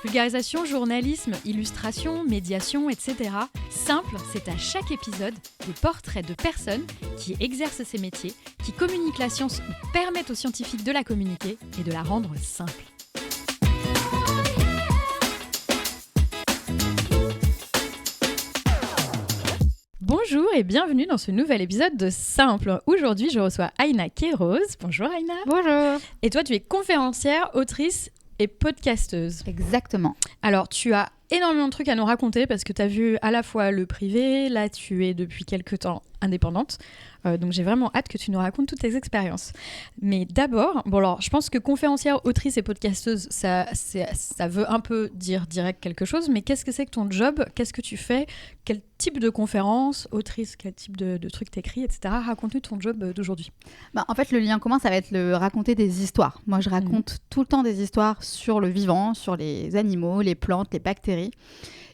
Vulgarisation, journalisme, illustration, médiation, etc. Simple, c'est à chaque épisode des portraits de personnes qui exercent ces métiers, qui communiquent la science ou permettent aux scientifiques de la communiquer et de la rendre simple. Bonjour et bienvenue dans ce nouvel épisode de Simple. Aujourd'hui, je reçois Aïna Queiroz. Bonjour Aïna. Bonjour. Et toi, tu es conférencière, autrice et podcasteuse. Exactement. Alors, tu as énormément de trucs à nous raconter parce que tu as vu à la fois le privé, là tu es depuis quelques temps indépendante. Donc j'ai vraiment hâte que tu nous racontes toutes tes expériences. Mais d'abord, alors je pense que conférencière, autrice et podcasteuse, ça veut un peu dire direct quelque chose, mais qu'est-ce que c'est que ton job ? Qu'est-ce que tu fais ? Quel type de conférence, autrice, quel type de trucs t'écris, etc. Raconte-nous ton job d'aujourd'hui. En fait, le lien commun, ça va être le raconter des histoires. Moi, je raconte tout le temps des histoires sur le vivant, sur les animaux, les plantes, les bactéries.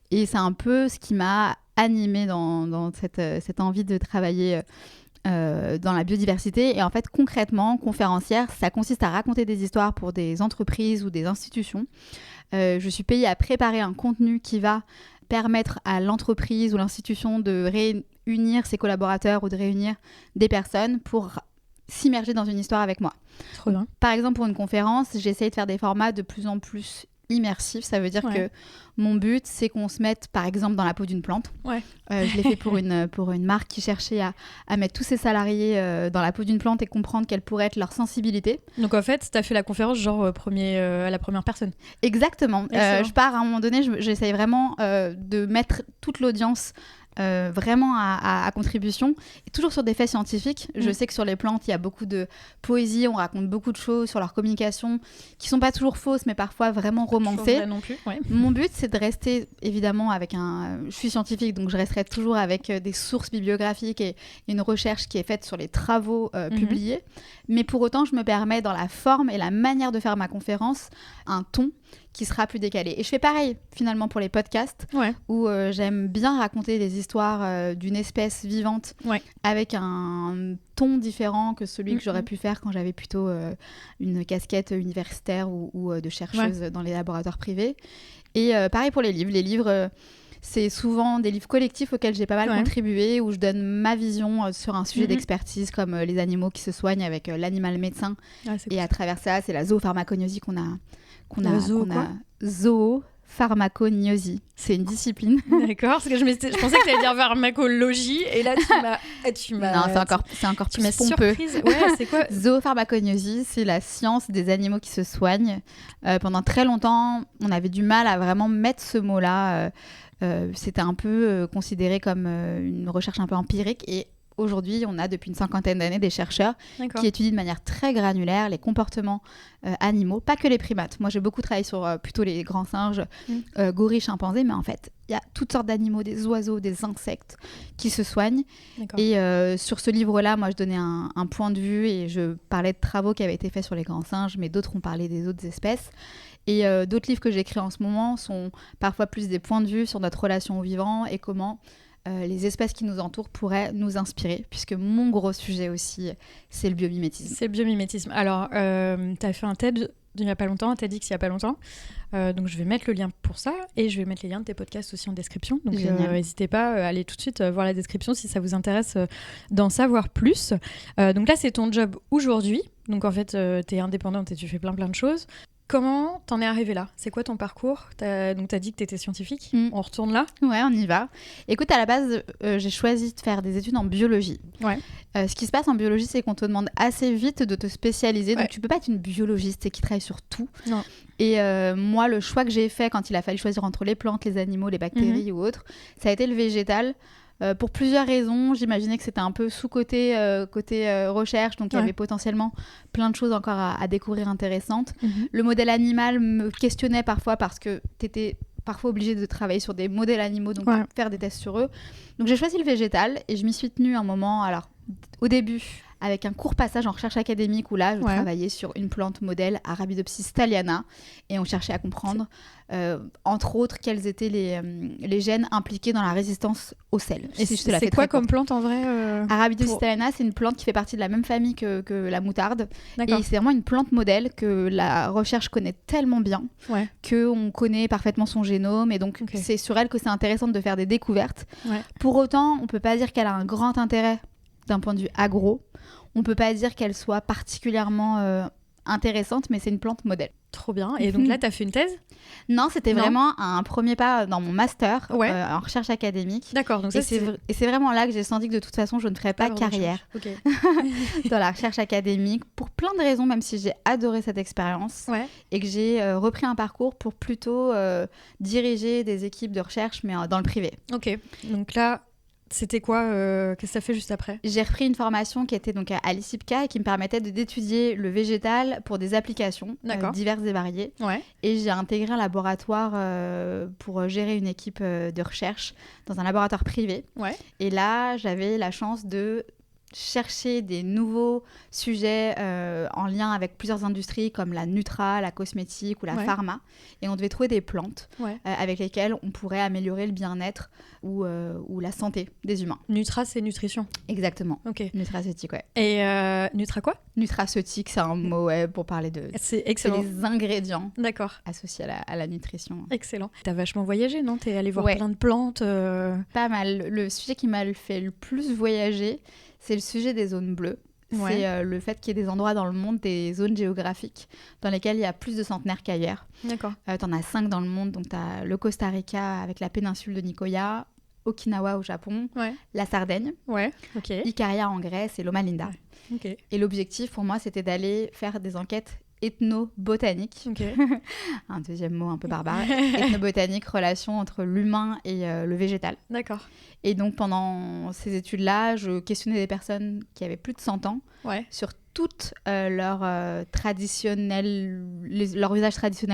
Et c'est un peu ce qui m'a animée dans cette envie de travailler dans la biodiversité. Et en fait, concrètement, conférencière, ça consiste à raconter des histoires pour des entreprises ou des institutions. Je suis payée à préparer un contenu qui va permettre à l'entreprise ou l'institution de réunir ses collaborateurs ou de réunir des personnes pour s'immerger dans une histoire avec moi. Trop bien. Par exemple, pour une conférence, j'essaye de faire des formats de plus en plus immersif, ça veut dire que mon but, c'est qu'on se mette, par exemple, dans la peau d'une plante. Ouais. Je l'ai fait pour une marque qui cherchait à mettre tous ses salariés dans la peau d'une plante et comprendre quelle pourrait être leur sensibilité. Donc en fait, tu as fait la conférence genre à la première personne. Exactement. Je pars à un moment donné, j'essaye vraiment de mettre toute l'audience vraiment à contribution, et toujours sur des faits scientifiques. Je sais que sur les plantes, il y a beaucoup de poésie, on raconte beaucoup de choses sur leur communication qui sont pas toujours fausses, mais parfois vraiment romancées. Non plus, ouais. Mon but, c'est de rester évidemment avec je suis scientifique, donc je resterai toujours avec des sources bibliographiques et une recherche qui est faite sur les travaux publiés, mais pour autant, je me permets dans la forme et la manière de faire ma conférence un ton qui sera plus décalé. Et je fais pareil, finalement, pour les podcasts, où j'aime bien raconter des histoires d'une espèce vivante avec un ton différent que celui que j'aurais pu faire quand j'avais plutôt une casquette universitaire ou de chercheuse dans les laboratoires privés. Et pareil pour les livres. Les livres, c'est souvent des livres collectifs auxquels j'ai pas mal contribué, où je donne ma vision sur un sujet d'expertise, comme les animaux qui se soignent avec l'animal médecin. Et à travers ça, c'est la zoopharmacognosie qu'on a zoopharmacognosie. C'est une discipline. D'accord, parce que je pensais que tu allais dire pharmacologie, et là tu m'as non, c'est encore tu plus m'as pompeux. Surprise. Ouais, c'est quoi ? Zoopharmacognosie, c'est la science des animaux qui se soignent. Pendant très longtemps, on avait du mal à vraiment mettre ce mot-là. C'était un peu considéré comme une recherche un peu empirique, et aujourd'hui, on a depuis une 50aine d'années des chercheurs qui étudient de manière très granulaire les comportements animaux, pas que les primates. Moi, j'ai beaucoup travaillé sur plutôt les grands singes, gorilles, chimpanzés, mais en fait, il y a toutes sortes d'animaux, des oiseaux, des insectes qui se soignent. Et sur ce livre-là, moi, je donnais un point de vue et je parlais de travaux qui avaient été faits sur les grands singes, mais d'autres ont parlé des autres espèces. Et d'autres livres que j'écris en ce moment sont parfois plus des points de vue sur notre relation au vivant et comment les espèces qui nous entourent pourraient nous inspirer, puisque mon gros sujet aussi, c'est le biomimétisme. C'est le biomimétisme. Alors, tu as fait un TED il n'y a pas longtemps, un TEDx il n'y a pas longtemps. Donc, je vais mettre le lien pour ça, et je vais mettre les liens de tes podcasts aussi en description. Donc, n'hésitez pas à aller tout de suite voir la description si ça vous intéresse d'en savoir plus. Donc là, c'est ton job aujourd'hui. Donc, en fait, tu es indépendante et tu fais plein de choses. Comment t'en es arrivée là ? C'est quoi ton parcours ? Donc t'as dit que t'étais scientifique. On retourne là ? Ouais, on y va. Écoute, à la base, j'ai choisi de faire des études en biologie. Ce qui se passe en biologie, c'est qu'on te demande assez vite de te spécialiser. Donc tu peux pas être une biologiste qui travaille sur tout. Non. Et moi, le choix que j'ai fait quand il a fallu choisir entre les plantes, les animaux, les bactéries ou autres, ça a été le végétal. Pour plusieurs raisons, j'imaginais que c'était un peu sous-côté côté recherche, donc il y avait potentiellement plein de choses encore à découvrir intéressantes. Le modèle animal me questionnait parfois parce que tu étais parfois obligé de travailler sur des modèles animaux, donc faire des tests sur eux. Donc j'ai choisi le végétal et je m'y suis tenue un moment. Alors au début, avec un court passage en recherche académique où là, je travaillais sur une plante modèle Arabidopsis thaliana et on cherchait à comprendre, entre autres, quels étaient les gènes impliqués dans la résistance au sel. Et c'est quoi comme plante en vrai Arabidopsis thaliana, c'est une plante qui fait partie de la même famille que la moutarde. D'accord. Et c'est vraiment une plante modèle que la recherche connaît tellement bien qu'on connaît parfaitement son génome. Et donc, c'est sur elle que c'est intéressant de faire des découvertes. Ouais. Pour autant, on ne peut pas dire qu'elle a un grand intérêt d'un point de vue agro. On ne peut pas dire qu'elle soit particulièrement intéressante, mais c'est une plante modèle. Trop bien. Et donc là, tu as fait une thèse ? Non, c'était vraiment un premier pas dans mon master en recherche académique. D'accord. Donc et c'est vraiment là que j'ai senti que de toute façon, je ne ferais pas carrière dans la recherche académique pour plein de raisons, même si j'ai adoré cette expérience et que j'ai repris un parcours pour plutôt diriger des équipes de recherche, mais dans le privé. Ok. Donc là... C'était quoi Qu'est-ce que ça fait juste après ? J'ai repris une formation qui était donc à l'ICIPCA et qui me permettait d'étudier le végétal pour des applications diverses et variées. Ouais. Et j'ai intégré un laboratoire pour gérer une équipe de recherche dans un laboratoire privé. Ouais. Et là, j'avais la chance de chercher des nouveaux sujets en lien avec plusieurs industries comme la nutra, la cosmétique ou la pharma. Et on devait trouver des plantes avec lesquelles on pourrait améliorer le bien-être ou la santé des humains. Nutra, c'est nutrition. Exactement. Ok. Nutraceutique, Et nutra quoi ? Nutraceutique, c'est un mot pour parler de... C'est excellent. C'est les ingrédients associés à la nutrition. Excellent. T'as vachement voyagé, non ? T'es allé voir plein de plantes Pas mal. Le sujet qui m'a fait le plus voyager, c'est le sujet des zones bleues. C'est le fait qu'il y ait des endroits dans le monde, des zones géographiques, dans lesquelles il y a plus de centenaires qu'ailleurs. D'accord. T'en as 5 dans le monde, donc t'as le Costa Rica avec la péninsule de Nicoya, Okinawa au Japon, la Sardaigne, Ikaria en Grèce et Loma Linda. Ouais. Okay. Et l'objectif pour moi, c'était d'aller faire des enquêtes ethnobotaniques. Un deuxième mot un peu barbare. Ethnobotanique, relation entre l'humain et le végétal. D'accord. Et donc, pendant ces études-là, je questionnais des personnes qui avaient plus de 100 ans sur toutes leur usage traditionnel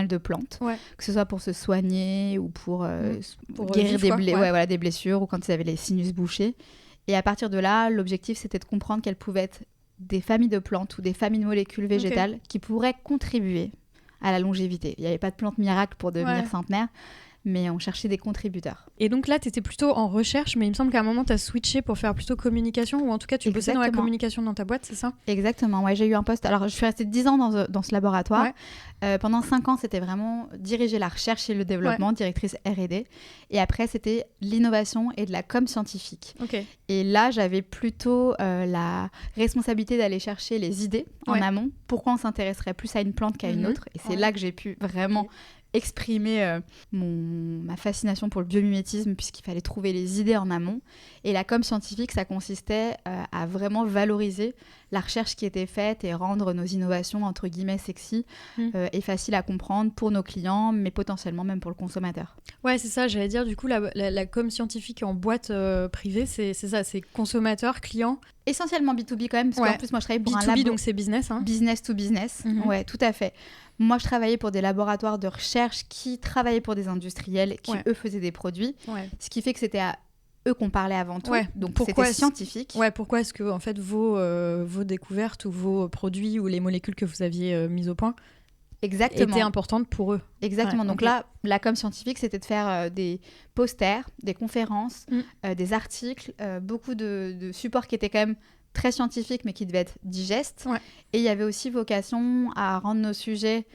de plantes, que ce soit pour se soigner ou pour guérir des blessures ou quand ils avaient les sinus bouchés. Et à partir de là, l'objectif, c'était de comprendre quelles pouvaient être des familles de plantes ou des familles de molécules végétales qui pourraient contribuer à la longévité. Il n'y avait pas de plante miracle pour devenir centenaire, mais on cherchait des contributeurs. Et donc là, tu étais plutôt en recherche, mais il me semble qu'à un moment, tu as switché pour faire plutôt communication, ou en tout cas, tu bossais dans la communication dans ta boîte, c'est ça ? Exactement, j'ai eu un poste. Alors, je suis restée 10 ans dans ce laboratoire. Pendant 5 ans, c'était vraiment diriger la recherche et le développement, directrice R&D. Et après, c'était l'innovation et de la com scientifique. Et là, j'avais plutôt la responsabilité d'aller chercher les idées en amont. Pourquoi on s'intéresserait plus à une plante qu'à une autre ? Et c'est là que j'ai pu vraiment... exprimer ma fascination pour le biomimétisme puisqu'il fallait trouver les idées en amont. Et la com scientifique, ça consistait à vraiment valoriser la recherche qui était faite et rendre nos innovations, entre guillemets, sexy et faciles à comprendre pour nos clients, mais potentiellement même pour le consommateur. Ouais, c'est ça, j'allais dire, du coup, la com scientifique en boîte privée, c'est ça, c'est consommateur, client. Essentiellement B2B quand même, parce qu'en plus, moi, je travaille pour B2B, un labo. donc c'est business, hein. Business to business, ouais, tout à fait. Moi, je travaillais pour des laboratoires de recherche qui travaillaient pour des industriels qui, eux, faisaient des produits. Ce qui fait que c'était à eux qu'on parlait avant tout. Donc, c'était scientifique. Pourquoi est-ce que en fait, vos découvertes ou vos produits ou les molécules que vous aviez mises au point étaient importantes pour eux ? Exactement. Donc là, la com scientifique, c'était de faire des posters, des conférences, des articles, beaucoup de supports qui étaient quand même très scientifique, mais qui devait être digeste. Et il y avait aussi vocation à rendre nos sujets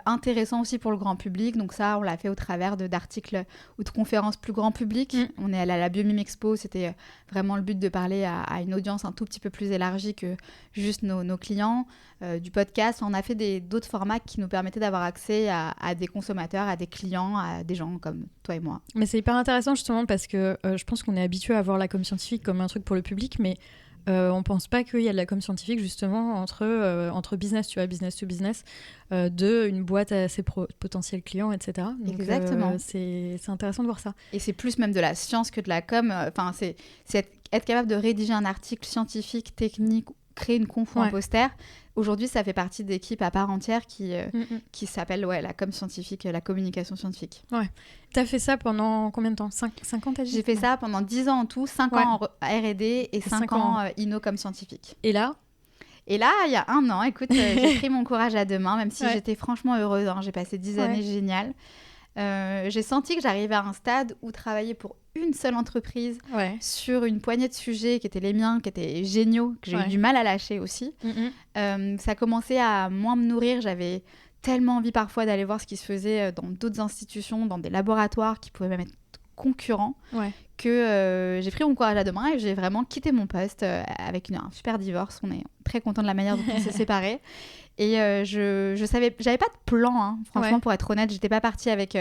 intéressants aussi pour le grand public. Donc ça, on l'a fait au travers d'articles ou de conférences plus grand public. On est allé à la Biomime Expo. C'était vraiment le but de parler à une audience un tout petit peu plus élargie que juste nos clients. Du podcast, on a fait d'autres formats qui nous permettaient d'avoir accès à des consommateurs, à des clients, à des gens comme toi et moi. Mais c'est hyper intéressant justement parce que je pense qu'on est habitué à voir la com scientifique comme un truc pour le public, mais on pense pas qu'il y a de la com scientifique justement entre business, tu vois, business to business, une boîte à ses potentiels clients, etc. Donc, exactement. C'est intéressant de voir ça. Et c'est plus même de la science que de la com. Enfin, c'est être capable de rédiger un article scientifique, technique, créer une conf ou un poster. Aujourd'hui, ça fait partie d'équipes à part entière qui s'appelle la com scientifique, la communication scientifique. Ouais. T'as fait ça pendant combien de temps ? 5 ans, t'as dit ? J'ai fait ça pendant 10 ans en tout, 5 ans en R&D et 5 ans Inno comme scientifique. Et là, il y a 1 an, écoute, j'ai pris mon courage à 2 mains, même si j'étais franchement heureuse. Hein, j'ai passé 10 années géniales. J'ai senti que j'arrivais à un stade où travailler pour une seule entreprise sur une poignée de sujets qui étaient les miens, qui étaient géniaux, que j'ai eu du mal à lâcher aussi. Ça commençait à moins me nourrir. J'avais tellement envie parfois d'aller voir ce qui se faisait dans d'autres institutions, dans des laboratoires qui pouvaient même être concurrents, que j'ai pris mon courage à 2 mains et j'ai vraiment quitté mon poste avec un super divorce. On est très content de la manière dont on s'est séparés. Et je savais, j'avais pas de plan, hein, franchement, pour être honnête. J'étais pas partie avec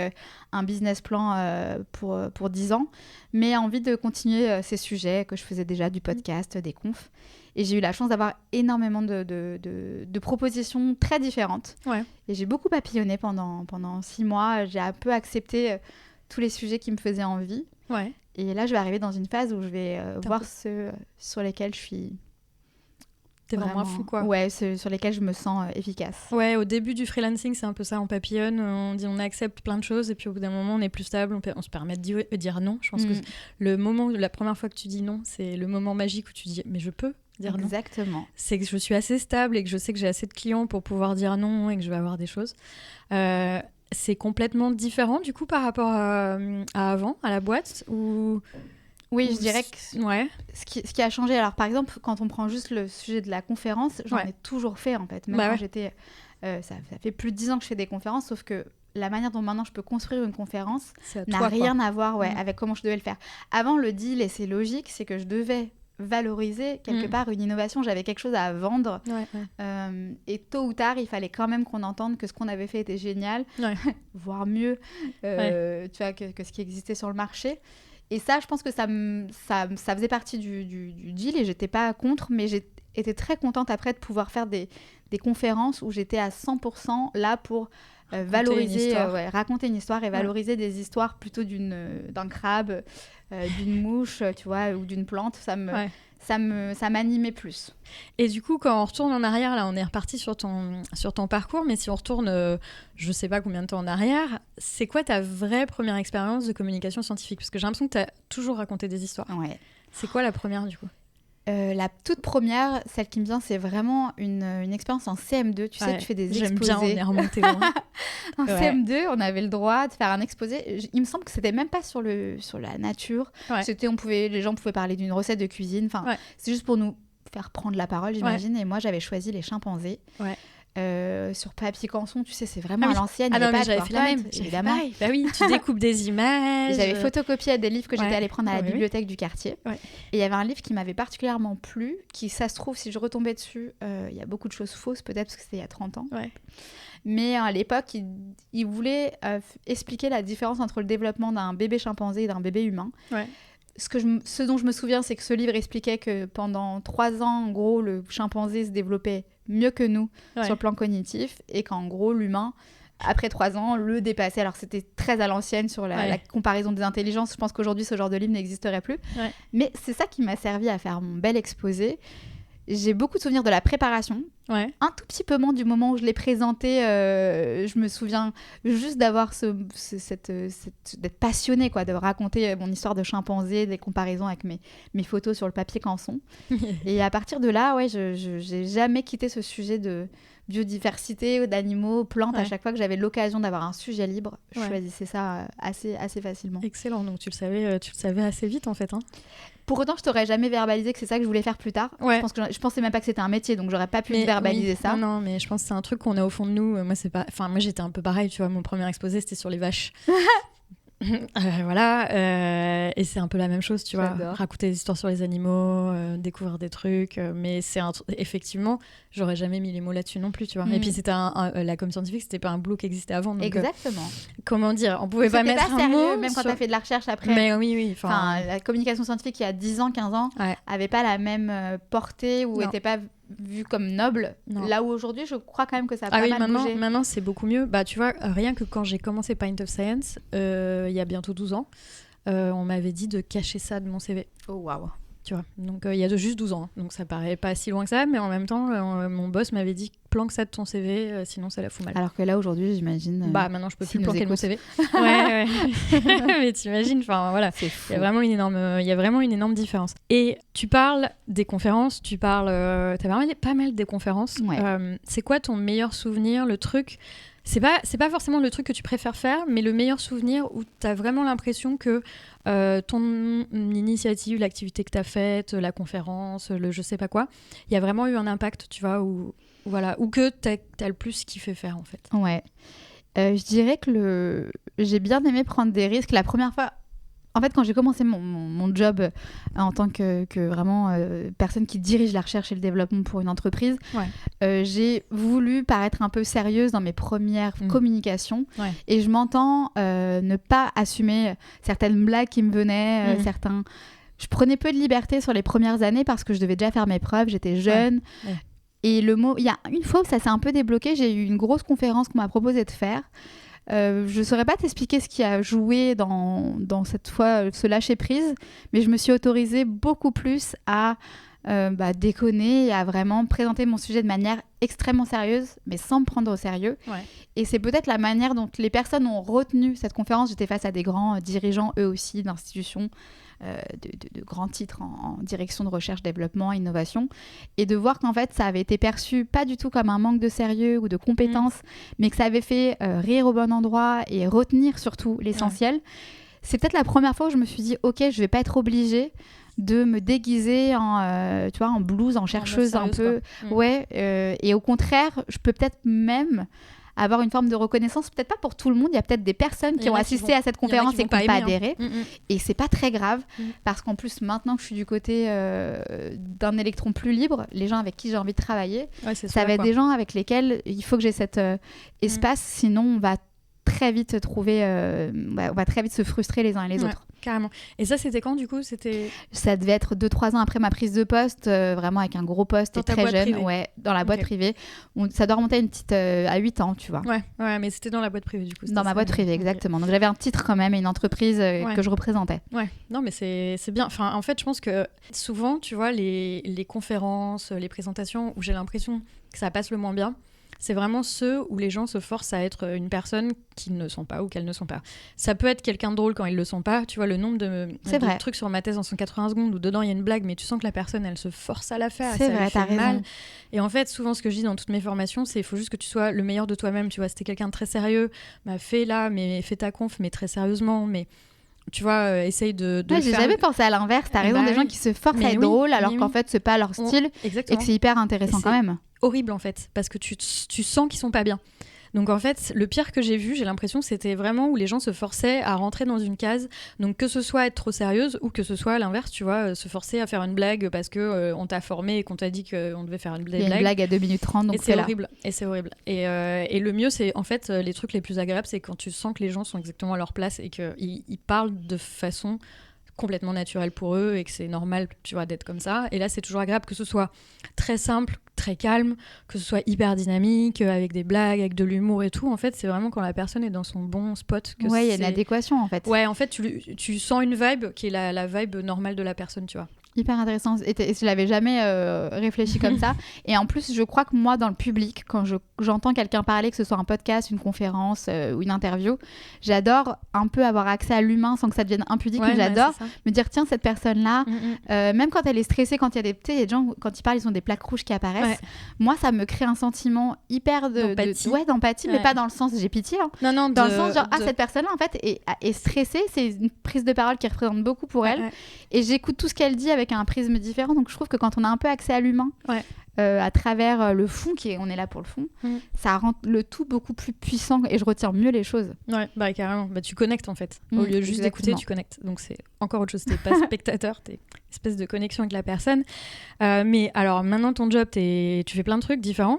un business plan pour 10 ans, mais envie de continuer ces sujets que je faisais déjà, du podcast, des confs. Et j'ai eu la chance d'avoir énormément de propositions très différentes. Et j'ai beaucoup papillonné pendant 6 mois. J'ai un peu accepté tous les sujets qui me faisaient envie. Et là, je vais arriver dans une phase où je vais voir ceux sur lesquels je suis... T'es vraiment à fond, quoi. Ouais, sur lesquels je me sens efficace. Ouais, au début du freelancing, c'est un peu ça, on papillonne, on accepte plein de choses, et puis au bout d'un moment, on est plus stable, on se permet de dire non. Je pense que la première fois que tu dis non, c'est le moment magique où tu dis, mais je peux dire non. Exactement. C'est que je suis assez stable et que je sais que j'ai assez de clients pour pouvoir dire non et que je vais avoir des choses. C'est complètement différent, du coup, par rapport à avant, à la boîte, ou... Oui, je dirais que ce qui a changé, alors par exemple, quand on prend juste le sujet de la conférence, j'en ai toujours fait en fait. Même quand j'étais... ça fait plus de 10 ans que je fais des conférences, sauf que la manière dont maintenant je peux construire une conférence n'a rien à voir avec comment je devais le faire. Avant, le deal, et c'est logique, c'est que je devais valoriser quelque part une innovation, j'avais quelque chose à vendre. Et tôt ou tard, il fallait quand même qu'on entende que ce qu'on avait fait était génial, voire mieux tu vois, que ce qui existait sur le marché. Et ça, je pense que ça faisait partie du deal et j'étais pas contre, mais j'ai été très contente après de pouvoir faire des conférences où j'étais à 100% là pour raconter une histoire et valoriser des histoires plutôt d'un crabe, d'une mouche, tu vois, ou d'une plante. Ça m'animait plus. Et du coup, quand on retourne en arrière, là, on est reparti sur ton parcours, mais si on retourne, je sais pas combien de temps en arrière, c'est quoi ta vraie première expérience de communication scientifique ? Parce que j'ai l'impression que tu as toujours raconté des histoires. C'est quoi la première, du coup ? La toute première, celle qui me vient, c'est vraiment une expérience en CM2. Tu sais, tu fais des exposés. J'aime bien, on est remonté loin. En CM2, on avait le droit de faire un exposé. Il me semble que c'était même pas sur la nature. Les gens pouvaient parler d'une recette de cuisine. Enfin, c'est juste pour nous faire prendre la parole, j'imagine. Et moi, j'avais choisi les chimpanzés. Sur papier canson, tu sais, c'est vraiment à l'ancienne. Ah non, mais j'avais fait la même, évidemment. Bah oui, tu découpes des images. J'avais photocopié des livres que j'étais allée prendre à la bibliothèque du quartier. Et il y avait un livre qui m'avait particulièrement plu, qui, ça se trouve, si je retombais dessus, il y a beaucoup de choses fausses, peut-être, parce que c'était il y a 30 ans. Mais à l'époque, il voulait expliquer la différence entre le développement d'un bébé chimpanzé et d'un bébé humain. Ce dont je me souviens, c'est que ce livre expliquait que pendant 3 ans, en gros, le chimpanzé se développait mieux que nous sur le plan cognitif et qu'en gros, l'humain, après 3 ans, le dépassait. Alors, c'était très à l'ancienne sur la comparaison des intelligences. Je pense qu'aujourd'hui, ce genre de livre n'existerait plus. Mais c'est ça qui m'a servi à faire mon bel exposé. J'ai beaucoup de souvenirs de la préparation. Un tout petit peu moins du moment où je l'ai présenté. Je me souviens juste d'avoir d'être passionnée, quoi, de raconter mon histoire de chimpanzé, des comparaisons avec mes photos sur le papier canson. Et à partir de là, je n'ai jamais quitté ce sujet de biodiversité, d'animaux, plantes. À chaque fois que j'avais l'occasion d'avoir un sujet libre, je choisissais ça assez facilement. Excellent, donc tu le savais assez vite en fait. Hein. Pour autant, je t'aurais jamais verbalisé que c'est ça que je voulais faire plus tard. Je pensais même pas que c'était un métier, donc j'aurais pas pu verbaliser ça. Non, mais je pense que c'est un truc qu'on a au fond de nous. Moi, j'étais un peu pareil, tu vois. Mon premier exposé, c'était sur les vaches. Et c'est un peu la même chose, tu vois, raconter des histoires sur les animaux, découvrir des trucs, mais effectivement, j'aurais jamais mis les mots là-dessus non plus, tu vois. Et puis c'était la com scientifique, c'était pas un boulot qui existait avant, donc exactement. Comment dire, on pouvait pas mettre un mot même quand t'as fait de la recherche après. Mais oui, enfin, la communication scientifique il y a 10 ans, 15 ans avait pas la même portée ou était pas vu comme noble. Là où aujourd'hui, je crois quand même que ça a pas mal bougé. Maintenant, c'est beaucoup mieux. Bah, tu vois, rien que quand j'ai commencé Pint of Science, il y a bientôt 12 ans, on m'avait dit de cacher ça de mon CV. Oh, waouh. tu vois. Donc il y a juste 12 ans, hein. Donc ça paraît pas si loin que ça, mais en même temps, mon boss m'avait dit planque ça de ton CV, sinon ça la fout mal. Alors que là aujourd'hui, j'imagine. Maintenant je peux plus planquer de mon CV. Ouais. Ouais. Mais t'imagines, enfin voilà, c'est fou. il y a vraiment une énorme différence. Et tu parles des conférences, t'as vraiment pas mal des conférences. Ouais. C'est quoi ton meilleur souvenir, le truc? C'est pas forcément le truc que tu préfères faire, mais le meilleur souvenir où t'as vraiment l'impression que ton initiative, l'activité que t'as faite, la conférence, le je sais pas quoi, il y a vraiment eu un impact, tu vois, ou que t'as le plus kiffé faire en fait. Ouais. Je dirais que j'ai bien aimé prendre des risques. La première fois, en fait, quand j'ai commencé mon job en tant que vraiment personne qui dirige la recherche et le développement pour une entreprise, j'ai voulu paraître un peu sérieuse dans mes premières communications. Ouais. Et je m'entends ne pas assumer certaines blagues qui me venaient, certains... Je prenais peu de liberté sur les premières années parce que je devais déjà faire mes preuves, j'étais jeune. Ouais. Et il y a une fois où ça s'est un peu débloqué, j'ai eu une grosse conférence qu'on m'a proposé de faire. Je ne saurais pas t'expliquer ce qui a joué dans cette fois ce lâcher-prise, mais je me suis autorisée beaucoup plus à déconner et à vraiment présenter mon sujet de manière extrêmement sérieuse, mais sans me prendre au sérieux. Ouais. Et c'est peut-être la manière dont les personnes ont retenu cette conférence. J'étais face à des grands dirigeants, eux aussi, d'institutions, de grands titres en direction de recherche, développement, innovation, et de voir qu'en fait ça avait été perçu pas du tout comme un manque de sérieux ou de compétences, mais que ça avait fait rire au bon endroit et retenir surtout l'essentiel. Ouais. C'est peut-être la première fois où je me suis dit ok, je vais pas être obligée de me déguiser en blouse, en chercheuse un peu. Et au contraire, je peux peut-être même avoir une forme de reconnaissance, peut-être pas pour tout le monde, il y a peut-être des personnes qui ont assisté à cette conférence et qui n'ont pas adhéré. Et c'est pas très grave, parce qu'en plus, maintenant que je suis du côté d'un électron plus libre, les gens avec qui j'ai envie de travailler, ça va être des gens avec lesquels il faut que j'ai cet espace, sinon on va très vite on va très vite se frustrer les uns et les autres. Carrément. Et ça, c'était quand, du coup? Ça devait être 2-3 ans après ma prise de poste, vraiment avec un gros poste et très jeune. Ouais, dans la boîte privée. Ça doit remonter à 8 ans, tu vois. Ouais, mais c'était dans la boîte privée, du coup. Dans ma boîte privée, exactement. Donc j'avais un titre quand même et une entreprise que je représentais. Ouais, non, mais c'est bien. Enfin, en fait, je pense que souvent, tu vois, les conférences, les présentations où j'ai l'impression que ça passe le moins bien, c'est vraiment ceux où les gens se forcent à être une personne qu'ils ne sont pas ou qu'elles ne sont pas. Ça peut être quelqu'un de drôle quand ils le sont pas. Tu vois, le nombre de trucs sur ma thèse en 180 secondes où dedans il y a une blague, mais tu sens que la personne, elle se force à la faire. C'est vrai, t'as raison. Mal. Et en fait, souvent, ce que je dis dans toutes mes formations, c'est il faut juste que tu sois le meilleur de toi-même. Tu vois, si t'es quelqu'un de très sérieux, fais ta conf, mais très sérieusement, mais... Tu vois, essaye de j'ai jamais pensé à l'inverse. T'as raison, des gens qui se forcent à être drôles alors qu'en fait, c'est pas leur style et que c'est hyper intéressant quand même. Horrible en fait, parce que tu sens qu'ils sont pas bien. Donc en fait, le pire que j'ai vu, j'ai l'impression que c'était vraiment où les gens se forçaient à rentrer dans une case. Donc que ce soit être trop sérieuse ou que ce soit l'inverse, tu vois, se forcer à faire une blague parce que on t'a formé et qu'on t'a dit qu'on devait faire une blague. Il y a une blague à 2 minutes 30, donc c'est horrible. Et c'est horrible. Et le mieux, c'est en fait les trucs les plus agréables, c'est quand tu sens que les gens sont exactement à leur place et qu'ils parlent de façon complètement naturelle pour eux et que c'est normal, tu vois, d'être comme ça. Et là, c'est toujours agréable que ce soit très simple, très calme, que ce soit hyper dynamique, avec des blagues, avec de l'humour et tout. En fait, c'est vraiment quand la personne est dans son bon spot que il y a une adéquation, en fait. Ouais, en fait, tu sens une vibe qui est la vibe normale de la personne, tu vois. Hyper intéressant. Et je l'avais jamais réfléchi comme ça. Et en plus, je crois que moi, dans le public, quand j'entends quelqu'un parler, que ce soit un podcast, une conférence ou une interview, j'adore un peu avoir accès à l'humain sans que ça devienne impudique. Mais j'adore me dire, tiens, cette personne-là, même quand elle est stressée, quand il y a des gens, quand ils parlent, ils ont des plaques rouges qui apparaissent. Ouais. Moi, ça me crée un sentiment hyper d'empathie, mais pas dans le sens j'ai pitié. Hein. Non, dans le sens genre, cette personne-là, en fait, est stressée. C'est une prise de parole qui représente beaucoup pour elle. Et j'écoute tout ce qu'elle dit avec un prisme différent, donc je trouve que quand on a un peu accès à l'humain à travers le fond, on est là pour le fond, ça rend le tout beaucoup plus puissant et je retiens mieux les choses. Ouais, carrément, tu connectes en fait, au lieu juste d'écouter, tu connectes, donc c'est encore autre chose, t'es pas spectateur, t'es espèce de connexion avec la personne. Mais alors maintenant ton job, tu fais plein de trucs différents.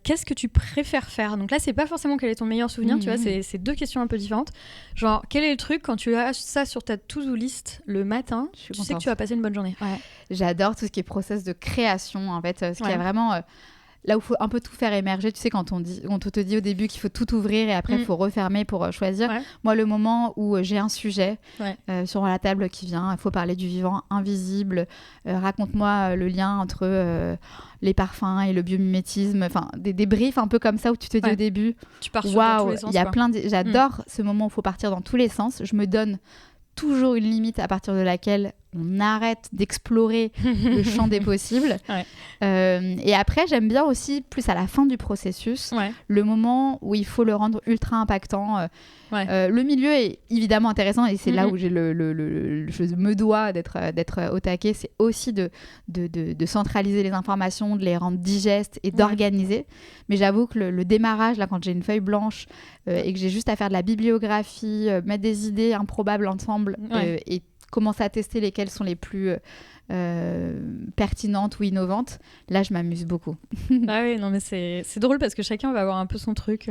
Qu'est-ce que tu préfères faire? Donc là, c'est pas forcément quel est ton meilleur souvenir, tu vois, c'est deux questions un peu différentes. Genre, quel est le truc quand tu as ça sur ta to-do list le matin, tu sais que tu vas passer une bonne journée? Ouais. J'adore tout ce qui est process de création, en fait, ce qui est vraiment... là où il faut un peu tout faire émerger, tu sais, quand on te dit au début qu'il faut tout ouvrir et après il faut refermer pour choisir. Ouais. Moi, le moment où j'ai un sujet sur la table qui vient, il faut parler du vivant invisible, raconte-moi le lien entre les parfums et le biomimétisme, enfin des briefs un peu comme ça où tu te dis au début, tu pars dans tous les sens, il y a plein j'adore ce moment où il faut partir dans tous les sens. Je me donne toujours une limite à partir de laquelle on arrête d'explorer le champ des possibles. Et après, j'aime bien aussi, plus à la fin du processus, le moment où il faut le rendre ultra impactant. Le milieu est évidemment intéressant et c'est là où j'ai je me dois d'être au taquet. C'est aussi de centraliser les informations, de les rendre digestes et d'organiser. Mais j'avoue que le démarrage, là, quand j'ai une feuille blanche et que j'ai juste à faire de la bibliographie, mettre des idées improbables ensemble et commencer à tester lesquelles sont les plus pertinentes ou innovantes, là je m'amuse beaucoup. Ah oui, non mais c'est drôle parce que chacun va avoir un peu son truc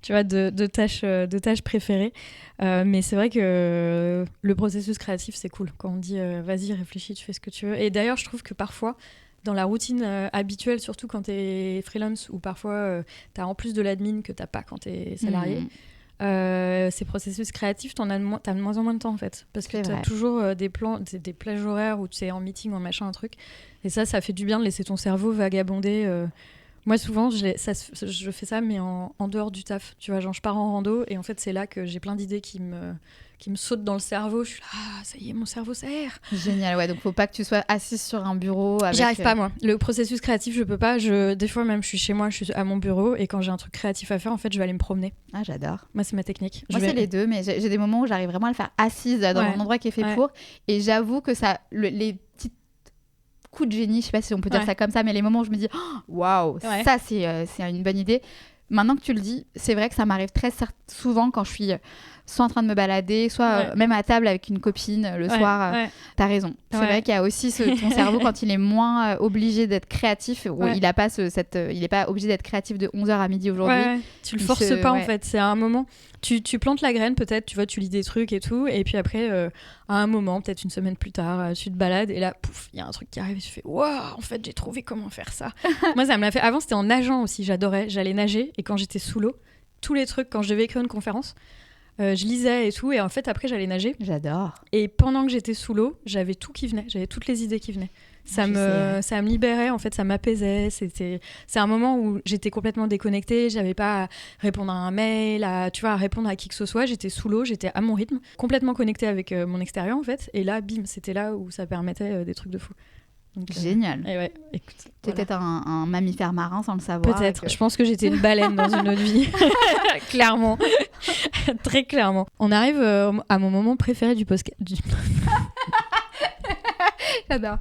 tu vois, de tâches préférées, mais c'est vrai que le processus créatif c'est cool quand on dit vas-y réfléchis, tu fais ce que tu veux. Et d'ailleurs je trouve que parfois dans la routine habituelle, surtout quand t'es freelance ou parfois t'as en plus de l'admin que t'as pas quand t'es salarié, ces processus créatifs, t'as de moins en moins de temps en fait, parce que t'as toujours des plages horaires où tu es en meeting, en machin, un truc, et ça fait du bien de laisser ton cerveau vagabonder. Moi souvent je fais ça mais en dehors du taf, tu vois, genre je pars en rando et en fait c'est là que j'ai plein d'idées qui me sautent dans le cerveau. Je suis là, ça y est, mon cerveau s'aère. Génial, ouais. Donc faut pas que tu sois assise sur un bureau avec... J'y arrive pas, moi. Le processus créatif, je peux pas. Des fois même, je suis chez moi, je suis à mon bureau et quand j'ai un truc créatif à faire, en fait, je vais aller me promener. Ah, j'adore. Moi, c'est ma technique. Moi, c'est les deux, mais j'ai des moments où j'arrive vraiment à le faire assise dans un endroit qui est fait pour. Et j'avoue que ça, les petits coups de génie, je sais pas si on peut dire ça comme ça, mais les moments où je me dis, waouh, ça, c'est une bonne idée. Maintenant que tu le dis, c'est vrai que ça m'arrive très souvent quand je suis soit en train de me balader, soit même à table avec une copine le soir. T'as raison. C'est vrai qu'il y a aussi ton cerveau, quand il est moins obligé d'être créatif, il n'est pas obligé d'être créatif de 11h à midi aujourd'hui. Tu le forces pas en fait. C'est à un moment, tu plantes la graine peut-être, tu vois, tu lis des trucs et tout, et puis après, à un moment, peut-être une semaine plus tard, tu te balades et là, pouf, il y a un truc qui arrive et tu fais waouh, en fait, j'ai trouvé comment faire ça. Moi, ça me l'a fait. Avant, c'était en nageant aussi, j'adorais. J'allais nager et quand j'étais sous l'eau, tous les trucs, quand je devais écrire une conférence, je lisais et tout, et en fait après j'allais nager. J'adore. Et pendant que j'étais sous l'eau, j'avais tout qui venait, j'avais toutes les idées qui venaient. Ça me libérait, en fait, ça m'apaisait. C'est un moment où j'étais complètement déconnectée, j'avais pas à répondre à un mail, à répondre à qui que ce soit. J'étais sous l'eau, j'étais à mon rythme, complètement connectée avec mon extérieur en fait. Et là, bim, c'était là où ça permettait des trucs de fou. Donc, génial. Et ouais, écoute, t'es peut-être un mammifère marin sans le savoir. Peut-être. Je pense que j'étais une baleine dans une autre vie. Clairement. Très clairement. On arrive à mon moment préféré du podcast. J'adore.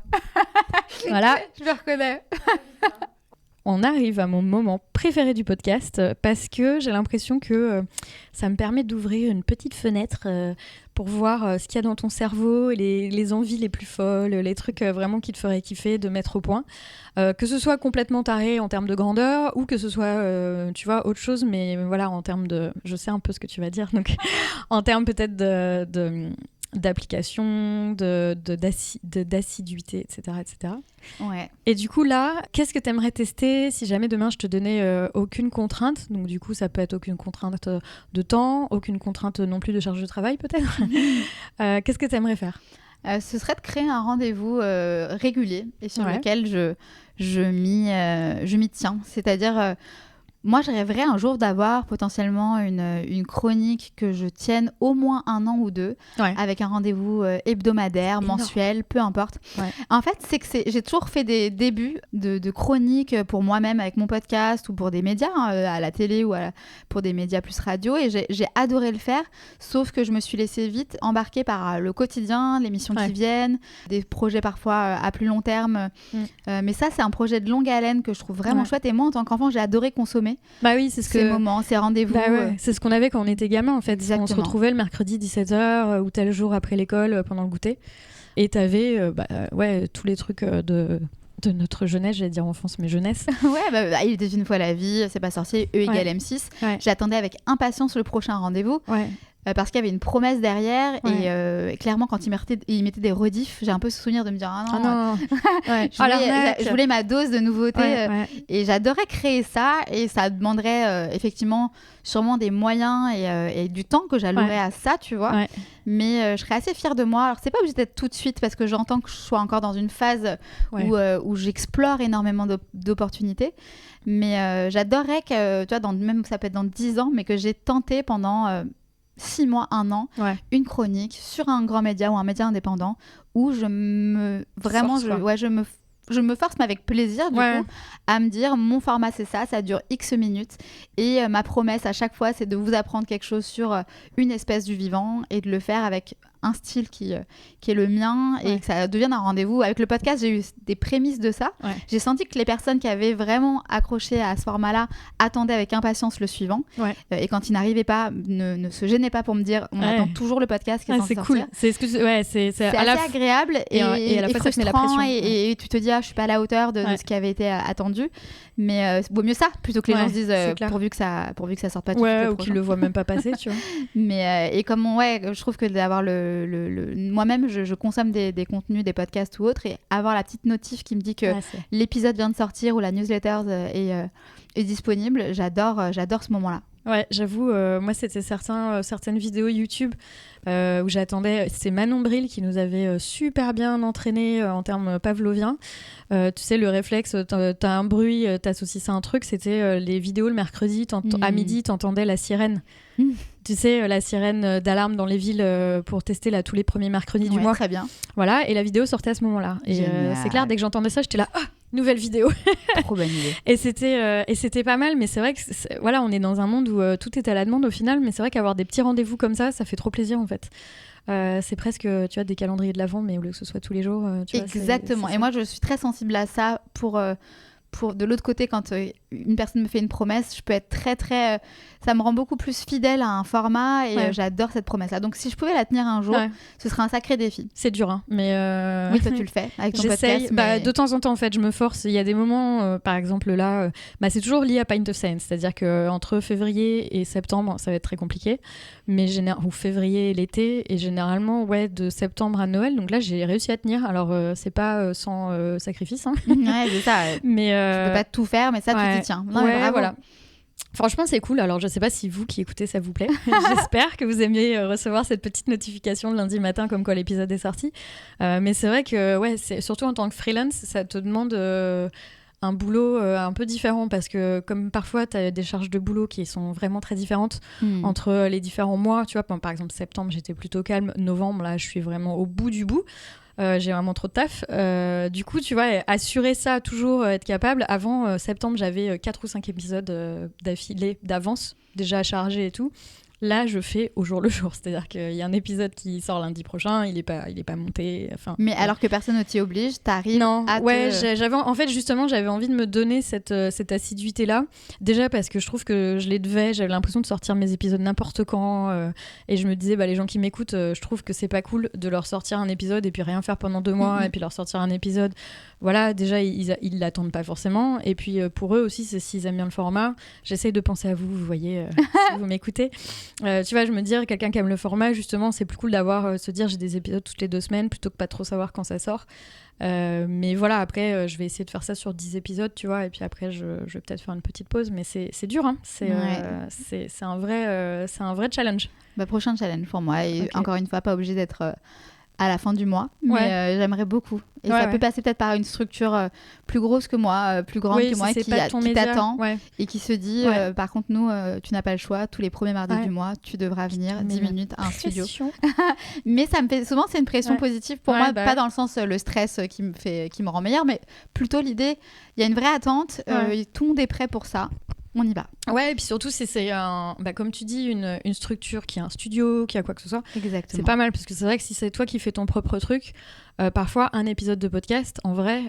Voilà. Je me reconnais. On arrive à mon moment préféré du podcast parce que j'ai l'impression que ça me permet d'ouvrir une petite fenêtre pour voir ce qu'il y a dans ton cerveau, les envies les plus folles, les trucs vraiment qui te feraient kiffer de mettre au point. Que ce soit complètement taré en termes de grandeur ou que ce soit, tu vois, autre chose, mais voilà, en termes de... Je sais un peu ce que tu vas dire, donc en termes peut-être d'application, d'assiduité, etc., etc. Ouais. Et du coup, là, qu'est-ce que tu aimerais tester si jamais demain je te donnais aucune contrainte? Donc du coup, ça peut être aucune contrainte de temps, aucune contrainte non plus de charge de travail peut-être. Qu'est-ce que tu aimerais faire? Ce serait de créer un rendez-vous régulier et sur lequel je m'y tiens. C'est-à-dire... moi, je rêverais un jour d'avoir potentiellement une chronique que je tienne au moins 1 an ou 2, avec un rendez-vous hebdomadaire, mensuel, peu importe. Ouais. En fait, j'ai toujours fait des débuts de chroniques pour moi-même avec mon podcast ou pour des médias, à la télé ou pour des médias plus radio, et j'ai adoré le faire, sauf que je me suis laissée vite embarquer par le quotidien, les missions qui viennent, des projets parfois à plus long terme. Mais ça, c'est un projet de longue haleine que je trouve vraiment chouette, et moi, en tant qu'enfant, j'ai adoré consommer. Bah oui, c'est ces moments, ces rendez-vous. C'est ce qu'on avait quand on était gamin en fait. Exactement. On se retrouvait le mercredi 17h ou tel jour après l'école pendant le goûter. Et t'avais tous les trucs de notre jeunesse, j'allais dire enfance, mais jeunesse. Il était une fois la vie, C'est pas sorcier, E égale M6. Ouais. J'attendais avec impatience le prochain rendez-vous. Ouais. parce qu'il y avait une promesse derrière et clairement quand il mettait des rediffs, j'ai un peu ce souvenir de me dire non. Ouais. Je voulais ma dose de nouveauté et j'adorais créer ça et ça demanderait effectivement sûrement des moyens et du temps que j'allouerais à ça, tu vois. Mais je serais assez fière de moi. Alors c'est pas obligé d'être tout de suite parce que j'entends que je sois encore dans une phase où j'explore énormément d'opportunités. Mais j'adorerais que, tu vois, même ça peut être dans 10 ans, mais que j'ai tenté pendant 6 mois, 1 an, une chronique sur un grand média ou un média indépendant où je me force, mais avec plaisir, du coup, à me dire mon format c'est ça dure X minutes et ma promesse à chaque fois c'est de vous apprendre quelque chose sur une espèce du vivant et de le faire avec un style qui est le mien et que ça devienne un rendez-vous. Avec le podcast, j'ai eu des prémices de ça. J'ai senti que les personnes qui avaient vraiment accroché à ce format-là attendaient avec impatience le suivant. Et quand ils n'arrivaient pas, ne se gênaient pas pour me dire on attend toujours le podcast qui est censé sortir. C'est cool. C'est assez agréable et à la fois ça te met la frustrant pression. Et tu te dis je suis pas à la hauteur de ce qui avait été attendu. Mais vaut mieux ça plutôt que les gens se disent pourvu que ça sorte pas tout de suite. Ou qu'ils le voient même pas passer, tu vois. Mais et comme je trouve que d'avoir moi-même je consomme des contenus, des podcasts ou autres et avoir la petite notif qui me dit que l'épisode vient de sortir ou la newsletter est disponible, j'adore ce moment-là. Ouais, j'avoue, moi c'était certaines vidéos YouTube où j'attendais. C'est Manon Bril qui nous avait super bien entraînés en termes pavloviens. Tu sais, le réflexe, t'as un bruit, t'associes ça à un truc. C'était les vidéos le mercredi, à midi, t'entendais la sirène. Tu sais, la sirène d'alarme dans les villes pour tester tous les premiers mercredis du mois. Très bien. Voilà, et la vidéo sortait à ce moment-là. Et c'est clair, dès que j'entendais ça, j'étais là, nouvelle vidéo. Trop bonne idée. Et c'était pas mal, mais c'est vrai que voilà, on est dans un monde où tout est à la demande au final, mais c'est vrai qu'avoir des petits rendez-vous comme ça fait trop plaisir en fait. C'est presque, tu vois, des calendriers de l'Avent, mais au lieu que ce soit tous les jours. Exactement. Et moi, je suis très sensible à ça pour de l'autre côté, quand une personne me fait une promesse, je peux être très très ça me rend beaucoup plus fidèle à un format et j'adore cette promesse là. Donc si je pouvais la tenir un jour, ce serait un sacré défi. C'est dur hein, mais oui, toi tu le fais avec ton podcast. De temps en temps en fait, je me force. Il y a des moments par exemple là c'est toujours lié à Pint of Science, c'est-à-dire que entre février et septembre, ça va être très compliqué, mais ou février et l'été et généralement de septembre à Noël. Donc là, j'ai réussi à tenir. Alors c'est pas sans sacrifice hein. Ouais, c'est ça. Mais tu peux pas tout faire, mais ça tu t'y tiens. Non, mais bravo. Voilà. Franchement, c'est cool. Alors, je sais pas si vous qui écoutez, ça vous plaît. J'espère que vous aimiez recevoir cette petite notification le lundi matin comme quoi l'épisode est sorti. Mais c'est vrai que, c'est, surtout en tant que freelance, ça te demande un boulot un peu différent parce que comme parfois, tu as des charges de boulot qui sont vraiment très différentes entre les différents mois. Tu vois, par exemple, septembre, j'étais plutôt calme. Novembre, là, je suis vraiment au bout du bout. J'ai vraiment trop de taf. Du coup, tu vois, assurer ça, toujours être capable. Avant septembre, j'avais 4 ou 5 épisodes d'affilée, d'avance, déjà à charger et tout. Là, je fais au jour le jour. C'est-à-dire qu'il y a un épisode qui sort lundi prochain, il est pas monté. Enfin, mais alors que personne ne t'y oblige, t'arrives à en fait, justement, j'avais envie de me donner cette assiduité-là. Déjà parce que je trouve que je les devais. J'avais l'impression de sortir mes épisodes n'importe quand. Et je me disais, les gens qui m'écoutent, je trouve que c'est pas cool de leur sortir un épisode et puis rien faire pendant 2 mois et puis leur sortir un épisode. Voilà, déjà, ils l'attendent pas forcément. Et puis, pour eux aussi, c'est s'ils aiment bien le format. J'essaye de penser à vous, vous voyez, si vous m'écoutez. Tu vois, je me dis, quelqu'un qui aime le format, justement, c'est plus cool d'avoir se dire j'ai des épisodes toutes les 2 semaines plutôt que pas trop savoir quand ça sort. Mais voilà, après, je vais essayer de faire ça sur 10 épisodes, tu vois, et puis après, je vais peut-être faire une petite pause, mais c'est dur, hein. C'est un vrai challenge. Prochain challenge pour moi, et encore une fois, pas obligé d'être à la fin du mois, mais j'aimerais beaucoup. Et ça peut passer peut-être par une structure plus grosse que moi, plus grande que moi, qui t'attend et qui se dit, par contre, nous, tu n'as pas le choix, tous les premiers mardis du mois, tu devras venir 10 minutes à un studio. Mais ça me fait souvent, c'est une pression positive pour moi, pas dans le sens le stress qui me rend meilleure, mais plutôt l'idée, il y a une vraie attente, tout le monde est prêt pour ça. On y va. Ouais, et puis surtout, c'est comme tu dis, une structure qui a un studio, qui a quoi que ce soit. Exactement. C'est pas mal, parce que c'est vrai que si c'est toi qui fais ton propre truc, parfois, un épisode de podcast, en vrai,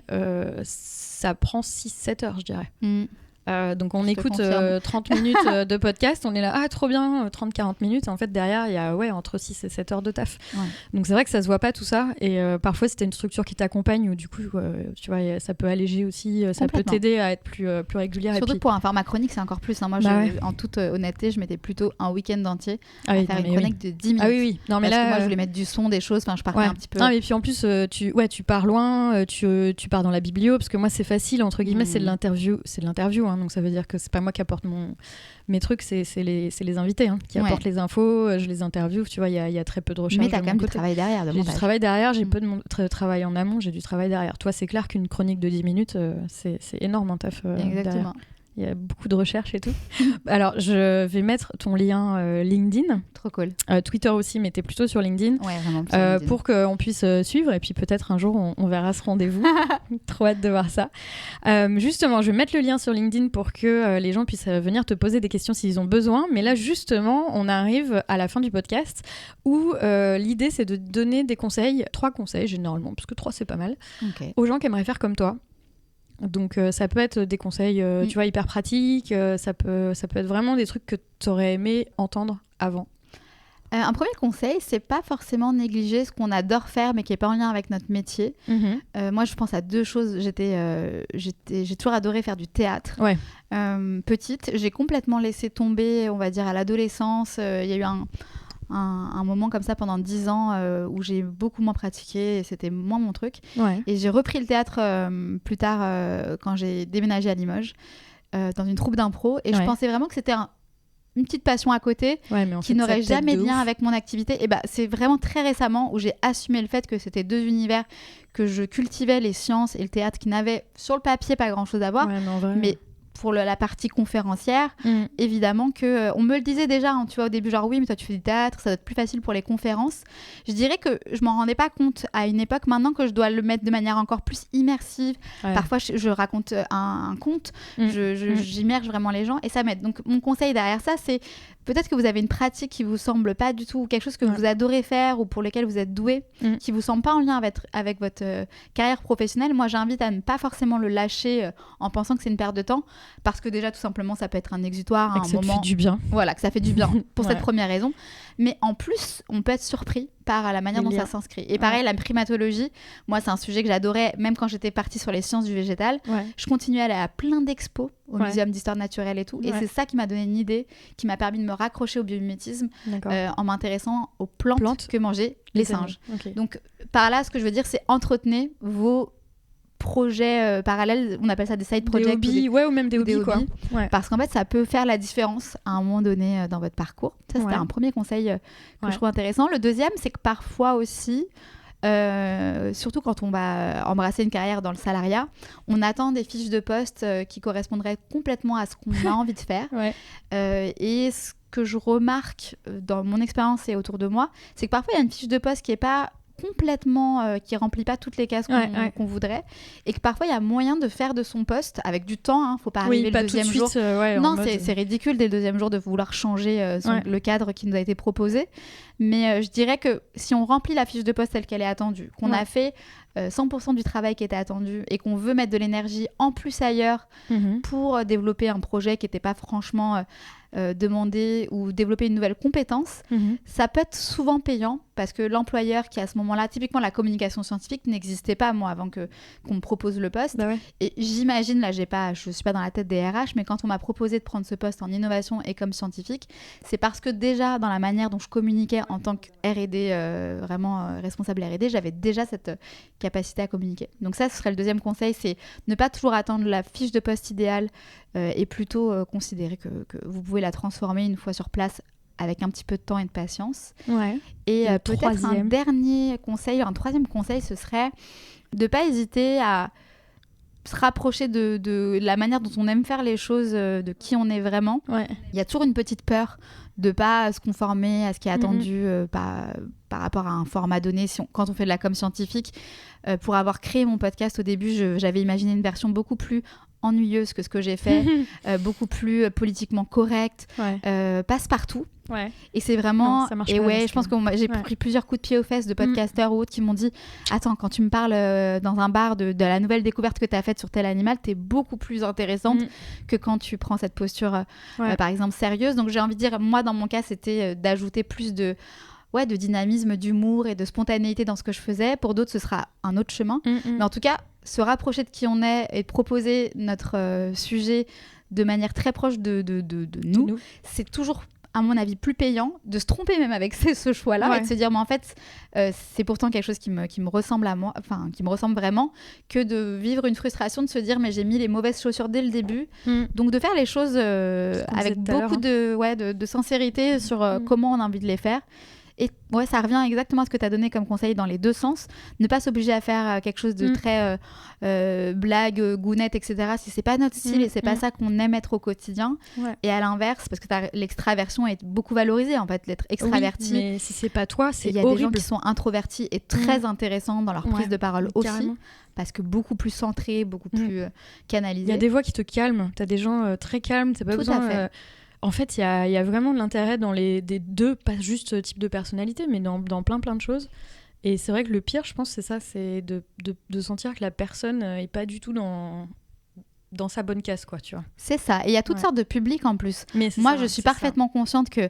ça prend 6-7 heures, je dirais. Donc on Je te écoute confirme. 30 minutes de podcast, on est là, ah trop bien, 30-40 minutes. En fait, derrière, il y a entre 6 et 7 heures de taf. Ouais. Donc c'est vrai que ça se voit pas tout ça. Et parfois, si t'as une structure qui t'accompagne, ou du coup, tu vois, ça peut alléger aussi, ça peut Complètement. t'aider à être plus régulière. Surtout et puis... que pour un format chronique, c'est encore plus. Hein. Moi, en toute honnêteté, je mettais plutôt un week-end entier à faire une chronique de 10 minutes. Ah oui. Non, mais parce là, que moi, je voulais mettre du son, des choses. Enfin, je partais un petit peu. Ah, et puis en plus, tu pars loin, tu pars dans la biblio, parce que moi, c'est facile, entre guillemets, c'est de l'interview, hein, donc ça veut dire que c'est pas moi qui apporte mes trucs, c'est les invités qui apportent les infos, je les interviewe, tu vois, il y a très peu de recherche. Mais t'as quand même du travail derrière. J'ai du travail derrière, j'ai peu de travail en amont, j'ai du travail derrière. Toi, c'est clair qu'une chronique de 10 minutes, c'est énorme en taf. Exactement. Derrière. Il y a beaucoup de recherches et tout. Alors, je vais mettre ton lien LinkedIn. Trop cool. Twitter aussi, mais t'es plutôt sur LinkedIn. Ouais, vraiment. Sur LinkedIn. Pour qu'on puisse suivre. Et puis peut-être un jour, on verra ce rendez-vous. Trop hâte de voir ça. Justement, je vais mettre le lien sur LinkedIn pour que les gens puissent venir te poser des questions s'ils ont besoin. Mais là, justement, on arrive à la fin du podcast où l'idée, c'est de donner des conseils, 3 conseils généralement, parce que 3, c'est pas mal, aux gens qui aimeraient faire comme toi. Donc ça peut être des conseils tu vois, hyper pratiques, ça peut être vraiment des trucs que tu aurais aimé entendre avant. Un premier conseil, c'est pas forcément négliger ce qu'on adore faire mais qui est pas en lien avec notre métier. Moi, je pense à 2 choses. J'ai toujours adoré faire du théâtre. Ouais. Petite, j'ai complètement laissé tomber, on va dire, à l'adolescence. Il y a eu un moment comme ça pendant 10 ans où j'ai beaucoup moins pratiqué et c'était moins mon truc. Ouais. Et j'ai repris le théâtre plus tard quand j'ai déménagé à Limoges dans une troupe d'impro et je pensais vraiment que c'était une petite passion à côté qui n'aurait jamais de lien avec mon activité. Et c'est vraiment très récemment où j'ai assumé le fait que c'était 2 univers, que je cultivais les sciences et le théâtre qui n'avaient sur le papier pas grand chose à voir, mais pour la partie conférencière, évidemment que on me le disait déjà, hein, tu vois, au début, genre oui, mais toi tu fais du théâtre, ça doit être plus facile pour les conférences. Je dirais que je m'en rendais pas compte à une époque. Maintenant que je dois le mettre de manière encore plus immersive, parfois je raconte un conte, j'immerge vraiment les gens et ça m'aide. Donc mon conseil derrière ça, c'est peut-être que vous avez une pratique qui vous semble pas du tout, ou quelque chose que vous adorez faire ou pour lequel vous êtes doué, qui vous semble pas en lien avec votre carrière professionnelle. Moi, j'invite à ne pas forcément le lâcher en pensant que c'est une perte de temps, parce que déjà, tout simplement, ça peut être un exutoire, et que ça fait du bien. Voilà, que ça fait du bien pour cette première raison. Mais en plus, on peut être surpris par la manière dont ça s'inscrit. Et pareil, la primatologie, moi, c'est un sujet que j'adorais, même quand j'étais partie sur les sciences du végétal. Je continuais à aller à plein d'expos au Muséum d'histoire naturelle et tout. Et c'est ça qui m'a donné une idée, qui m'a permis de me raccrocher au biomimétisme en m'intéressant aux plantes que mangeaient les singes. Donc, par là, ce que je veux dire, c'est entretenez vos projets parallèles, on appelle ça des side projects, des hobbies, ou même des hobbies, quoi. Parce qu'en fait, ça peut faire la différence à un moment donné dans votre parcours. Ça, c'était un premier conseil que je trouve intéressant. Le deuxième, c'est que parfois aussi, surtout quand on va embrasser une carrière dans le salariat, on attend des fiches de poste qui correspondraient complètement à ce qu'on a envie de faire. Et ce que je remarque dans mon expérience et autour de moi, c'est que parfois il y a une fiche de poste qui est pas complètement qui remplit pas toutes les cases qu'on voudrait, et que parfois il y a moyen de faire de son poste avec du temps, hein, faut pas arriver le deuxième jour. Non, c'est ridicule dès le deuxième jour de vouloir changer le cadre qui nous a été proposé, mais je dirais que si on remplit la fiche de poste telle qu'elle est attendue, qu'on a fait 100% du travail qui était attendu et qu'on veut mettre de l'énergie en plus ailleurs pour développer un projet qui n'était pas franchement demander ou développer une nouvelle compétence, ça peut être souvent payant, parce que l'employeur qui à ce moment-là, typiquement la communication scientifique n'existait pas moi avant qu'on me propose le poste, et j'imagine, là je suis pas dans la tête des RH, mais quand on m'a proposé de prendre ce poste en innovation et comme scientifique, c'est parce que déjà dans la manière dont je communiquais en tant que R&D, vraiment responsable R&D, j'avais déjà cette capacité à communiquer. Donc ça, ce serait le deuxième conseil, c'est ne pas toujours attendre la fiche de poste idéale et plutôt considérer que vous pouvez la transformer une fois sur place avec un petit peu de temps et de patience. Et peut-être un dernier conseil, un troisième conseil, ce serait de ne pas hésiter à se rapprocher de la manière dont on aime faire les choses, de qui on est vraiment. Il y a toujours une petite peur de ne pas se conformer à ce qui est attendu par rapport à un format donné. Quand on fait de la com scientifique, pour avoir créé mon podcast au début, j'avais imaginé une version beaucoup plus ennuyeuse que ce que j'ai fait, beaucoup plus politiquement correcte, passe-partout. Ouais. Et c'est vraiment non, ça marche pas, je pense que j'ai pris plusieurs coups de pied aux fesses de podcasteurs ou autres qui m'ont dit attends, quand tu me parles dans un bar de la nouvelle découverte que tu as faite sur tel animal, t'es beaucoup plus intéressante que quand tu prends cette posture par exemple sérieuse. Donc j'ai envie de dire, moi dans mon cas c'était d'ajouter plus de dynamisme, d'humour et de spontanéité dans ce que je faisais. Pour d'autres ce sera un autre chemin, mais en tout cas se rapprocher de qui on est et de proposer notre sujet de manière très proche de nous, c'est toujours à mon avis plus payant de se tromper même avec ce choix-là et de se dire mais en fait c'est pourtant quelque chose qui me ressemble à moi, enfin qui me ressemble vraiment, que de vivre une frustration de se dire mais j'ai mis les mauvaises chaussures dès le début. Donc de faire les choses avec beaucoup de sincérité sur comment on a envie de les faire. Et ça revient exactement à ce que tu as donné comme conseil dans les deux sens. Ne pas s'obliger à faire quelque chose de très blague, gounette, etc. si c'est pas notre style et c'est pas ça qu'on aime être au quotidien. Et à l'inverse, parce que l'extraversion est beaucoup valorisée en fait, l'être extraverti. Oui, mais si c'est pas toi, c'est horrible. Il y a des gens qui sont introvertis et très intéressants dans leur prise de parole aussi. Carrément. Parce que beaucoup plus centrés, beaucoup plus canalisés. Il y a des voix qui te calment. Tu as des gens très calmes, t'as pas Tout besoin... à fait. En fait, il y a vraiment de l'intérêt dans des deux, pas juste type de personnalité, mais dans plein de choses. Et c'est vrai que le pire, je pense, c'est ça, c'est de sentir que la personne est pas du tout dans sa bonne case, quoi, tu vois. C'est ça. Et il y a toutes sortes de publics en plus. Moi, je suis parfaitement consciente que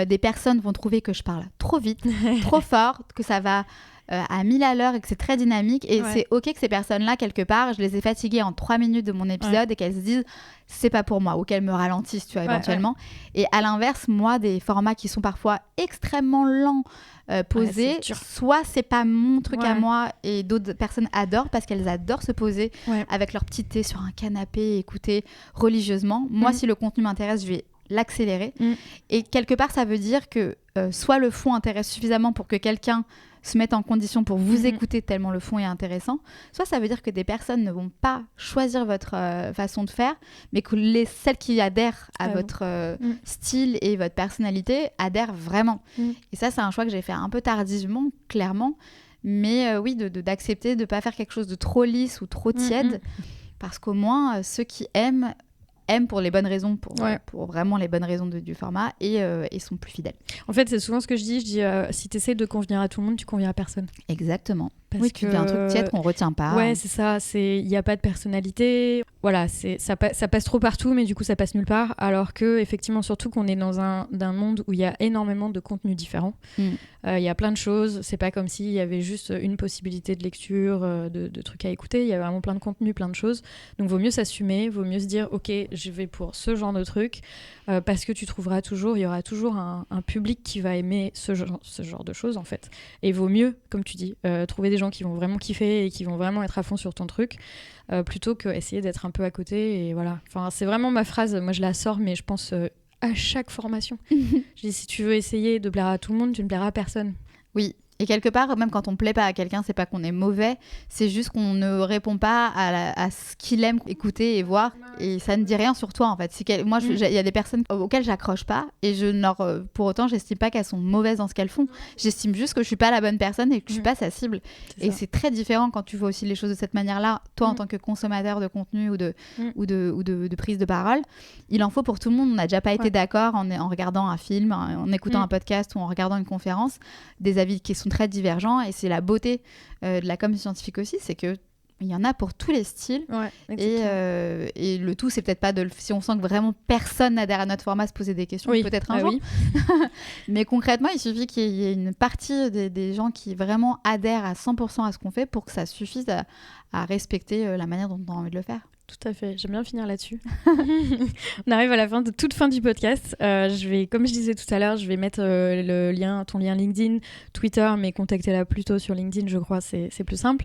des personnes vont trouver que je parle trop vite, trop fort, que ça va... à 1000 à l'heure et que c'est très dynamique et c'est ok que ces personnes-là quelque part je les ai fatiguées en 3 minutes de mon épisode et qu'elles se disent c'est pas pour moi ou qu'elles me ralentissent tu vois éventuellement et à l'inverse moi des formats qui sont parfois extrêmement lents posés soit c'est pas mon truc à moi et d'autres personnes adorent parce qu'elles adorent se poser avec leur petit thé sur un canapé et écouter religieusement. Moi si le contenu m'intéresse je vais l'accélérer et quelque part ça veut dire que soit le fond intéresse suffisamment pour que quelqu'un se mettre en condition pour vous écouter tellement le fond est intéressant, soit ça veut dire que des personnes ne vont pas choisir votre façon de faire, mais que celles qui adhèrent à votre style et votre personnalité adhèrent vraiment. Et ça, c'est un choix que j'ai fait un peu tardivement, clairement, mais d'accepter de ne pas faire quelque chose de trop lisse ou trop tiède, parce qu'au moins, ceux qui aiment pour les bonnes raisons, pour vraiment les bonnes raisons du format et sont plus fidèles. En fait, c'est souvent ce que je dis si tu essaies de convenir à tout le monde, tu conviens à personne. Exactement. Parce que un truc tiède qu'on retient pas. Ouais, c'est ça. Il n'y a pas de personnalité. Voilà, ça passe trop partout, mais du coup, ça passe nulle part. Alors que, effectivement, surtout qu'on est dans un monde où il y a énormément de contenus différents. Il y a plein de choses. C'est pas comme s'il y avait juste une possibilité de lecture, de trucs à écouter. Il y a vraiment plein de contenus, plein de choses. Donc, vaut mieux s'assumer. Vaut mieux se dire, ok, je vais pour ce genre de truc. Parce que il y aura toujours un public qui va aimer ce genre de choses, en fait. Et il vaut mieux, comme tu dis, trouver des gens qui vont vraiment kiffer et qui vont vraiment être à fond sur ton truc, plutôt qu'essayer d'être un peu à côté. Et voilà. Enfin, c'est vraiment ma phrase. Moi, je la sors, mais je pense à chaque formation. Je dis, si tu veux essayer de plaire à tout le monde, tu ne plairas à personne. Oui. Et quelque part, même quand on ne plaît pas à quelqu'un, c'est pas qu'on est mauvais, c'est juste qu'on ne répond pas à ce qu'il aime écouter et voir. Et ça ne dit rien sur toi, en fait. Moi, il y a des personnes auxquelles j'accroche pas et pour autant, j'estime pas qu'elles sont mauvaises dans ce qu'elles font. J'estime juste que je suis pas la bonne personne et que je suis pas sa cible. Et c'est très différent quand tu vois aussi les choses de cette manière-là, toi en tant que consommateur de contenu ou de prise de parole. Il en faut pour tout le monde. On n'a déjà pas été d'accord en regardant un film, en écoutant un podcast ou en regardant une conférence, des avis qui sont très divergents, et c'est la beauté de la com scientifique aussi, c'est que il y en a pour tous les styles, et le tout c'est peut-être pas si on sent que vraiment personne n'adhère à notre format, se poser des questions peut-être un jour. Mais concrètement il suffit qu'il y ait une partie des gens qui vraiment adhèrent à 100% à ce qu'on fait pour que ça suffise à respecter la manière dont on a envie de le faire. Tout à fait, j'aime bien finir là-dessus. On arrive à la toute fin du podcast. Comme je disais tout à l'heure, je vais mettre ton lien LinkedIn, Twitter, mais contactez-la plutôt sur LinkedIn, je crois, c'est plus simple,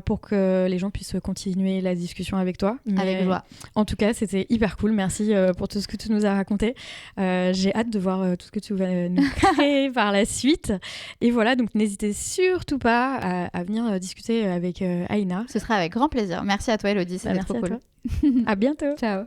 pour que les gens puissent continuer la discussion avec toi. Avec joie. En tout cas, c'était hyper cool. Merci pour tout ce que tu nous as raconté. J'ai hâte de voir tout ce que tu vas nous créer par la suite. Et voilà, donc n'hésitez surtout pas à venir discuter avec Aïna. Ce sera avec grand plaisir. Merci à toi, Elodie, c'était trop cool. À bientôt. Ciao.